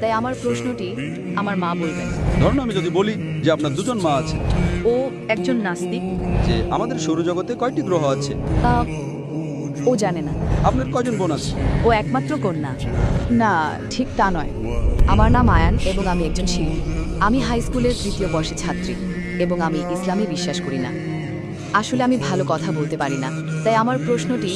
তাই আমার প্রশ্নটি আমার মা বলবেন। ধরুন আমি যদি বলি যে আপনার দুজন মা আছে, ও একজন নাস্তিক। যে আমাদের সৌরজগতে কয়টি গ্রহ আছে, আহ, ও জানে না। আপনার কয়জন বোন আছে? ও একমাত্র কন্যা। না, ঠিক তা নয়। আমার নাম আয়ান এবং আমি একজন শিল্পী। আমি হাই স্কুলের ৩য় বর্ষের ছাত্রী এবং আমি ইসলামে বিশ্বাস করি না। আসলে আমি ভালো কথা বলতে পারি না, তাই আমার প্রশ্নটি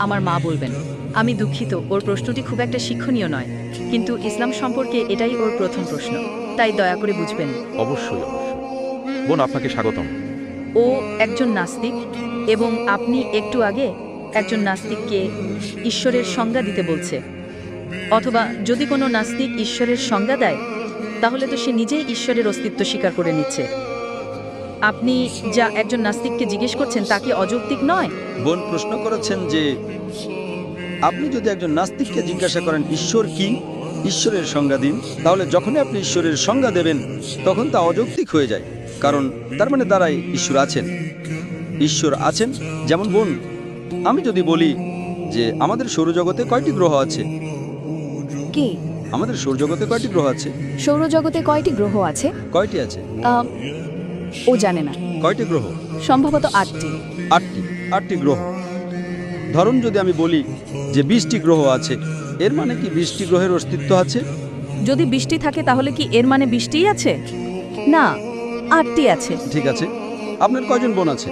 আমার মা বলবেন। আমি দুঃখিত, ওর প্রশ্নটি খুব একটা শিক্ষণীয় নয়, কিন্তু ইসলাম সম্পর্কে এটাই ওর প্রথম প্রশ্ন, তাই দয়া করে বুঝবেন। অবশ্যই অবশ্যই বোন, আপনাকে স্বাগতম। ও একজন নাস্তিক এবং আপনি একটু আগে একজন নাস্তিককে ঈশ্বরের সংজ্ঞা দিতে বলছে। অথবা যদি কোনো নাস্তিক ঈশ্বরের সংজ্ঞা দেয়, তাহলে তো সে নিজেই ঈশ্বরের অস্তিত্ব স্বীকার করে নিচ্ছে। আপনি যা একজন নাস্তিককে জিজ্ঞেস করছেন তা কি অযৌক্তিক নয়? বোন প্রশ্ন করেছেন যে আপনি যদি একজন নাস্তিককে জিজ্ঞাসা করেন ঈশ্বর কি, ঈশ্বরের সংজ্ঞা দিন, তাহলে যখনই আপনি ঈশ্বরের সংজ্ঞা দেবেন তখন তা অযৌক্তিক হয়ে যায়, কারণ তার মানে দ্বারাই ঈশ্বর আছেন। ঈশ্বর আছেন। যেমন বোন, আমি যদি বলি যে আমাদের সৌরজগতে কয়টি গ্রহ আছে, কি? আমাদের সৌরজগতে কয়টি গ্রহ আছে, সৌরজগতে কয়টি গ্রহ আছে? কয়টি আছে, আহ, ও জানে না। কয়টি গ্রহ? সম্ভবত 8টি। আটটি গ্রহ। ধরুন যদি আমি বলি যে 20টি গ্রহ আছে, এর মানে কি 20টি গ্রহের অস্তিত্ব আছে? যদি বৃষ্টি থাকে তাহলে কি এর মানে বৃষ্টিই আছে? না, 8টি আছে। ঠিক আছে। আপনার কয়জন বোন আছে?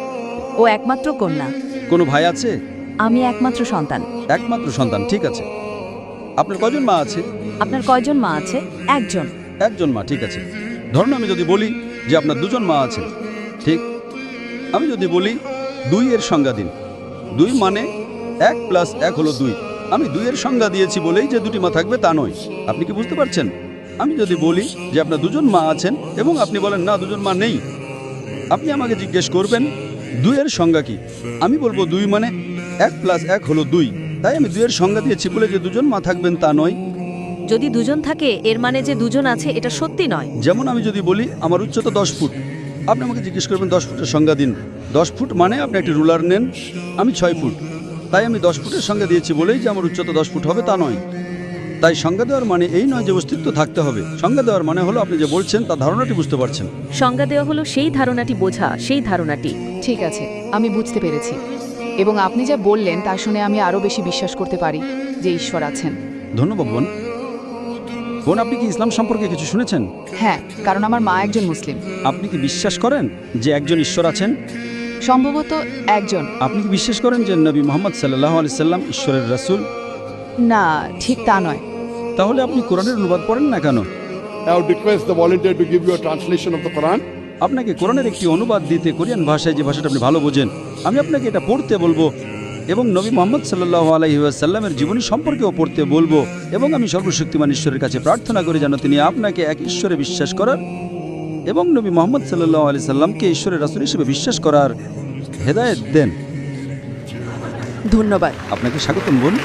ও একমাত্র কন্যা। কোনো ভাই আছে? আমি একমাত্র সন্তান। একমাত্র সন্তান। ঠিক আছে। আপনার কয়জন মা আছে? আপনার কয়জন মা আছে? একজন। একজন মা। ঠিক আছে। ধরুন আমি যদি বলি যে আপনার দুজন মা আছে, ঠিক। আমি যদি বলি 2 এর সংজ্ঞা দিন। 2 মানে 1 + 1 হলো 2। আমি 2 এর সংজ্ঞা দিয়েছি বলেই যে দুটি মা থাকবে তা নয়। আপনি কি বুঝতে পারছেন? আমি যদি বলি যে আপনার দুজন মা আছেন এবং আপনি বলেন না দুজন মা নেই, আপনি আমাকে জিজ্ঞেস করবেন 2 এর সংজ্ঞা কি। আমি বলবো 2 মানে 1 + 1 হলো 2। তাই আমি 2 এর সংজ্ঞা দিয়েছি বলে যে দুজন মা থাকবেন তা নয়। যদি দুজন থাকে এর মানে যে দুজন আছে এটা সত্যি নয়। যেমন আমি যদি বলি আমার উচ্চতা 10 ফুট, আপনি আমাকে জিজ্ঞেস করবেন 10 ফুটের সংজ্ঞা দিন। 10 ফুট মানে আপনি একটি রুলার নেন, আমি 6 ফুট। তাই আমি 10 ফুটের সংজ্ঞা দিয়েছি বলেই যে আমার উচ্চতা 10 ফুট হবে তা নয়। তাই সংজ্ঞা দেওয়ার মানে এই নয় যে অস্তিত্ব থাকতে হবে। সংজ্ঞা দেওয়ার মানে হলো আপনি যে বলছেন তা ধারণাটি বুঝতে পারছেন। সংজ্ঞা দেওয়া হলো সেই ধারণাটি বোঝা, সেই ধারণাটি। ঠিক আছে, আমি বুঝতে পেরেছি। এবং আপনি যা বললেন তা শুনে আমি আরও বেশি বিশ্বাস করতে পারি যে ঈশ্বর আছেন। ধন্যবাদ বোন। বোন, আপনি কি ইসলাম সম্পর্কে কিছু শুনেছেন? হ্যাঁ, কারণ আমার মা একজন মুসলিম। আপনি কি বিশ্বাস করেন যে একজন ঈশ্বর আছেন? সম্ভবত একজন। আপনি কি বিশ্বাস করেন যে নবী মুহাম্মদ সাল্লাল্লাহু আলাইহি সাল্লাম ঈশ্বরের রাসূল? না, ঠিক তা নয়। তাহলে আপনি কোরআনের অনুবাদ পড়েন না কেন? I would request the volunteer to give you a translation of the Quran. আপনাকে কোরআনের একটি অনুবাদ দিতে, কোরিয়ান ভাষায়, যে ভাষাটা আপনি ভালো বোঝেন। আমি আপনাকে এটা পড়তে বলবো এবং নবী মুহাম্মদ সাল্লাল্লাহু আলাইহি ওয়াসাল্লামের জীবনী সম্পর্কেও পড়তে বলবো, এবং আমি সর্বশক্তিমান ঈশ্বরের কাছে প্রার্থনা করি যেন তিনি আপনাকে এক ঈশ্বরে বিশ্বাস করার এবং নবী মুহাম্মদ সাল্লাল্লাহু আলাইহি সাল্লামকে ঈশ্বরের রাসূল হিসেবে বিশ্বাস করার হেদায়েত দেন। ধন্যবাদ। আপনাকে স্বাগতম বোন।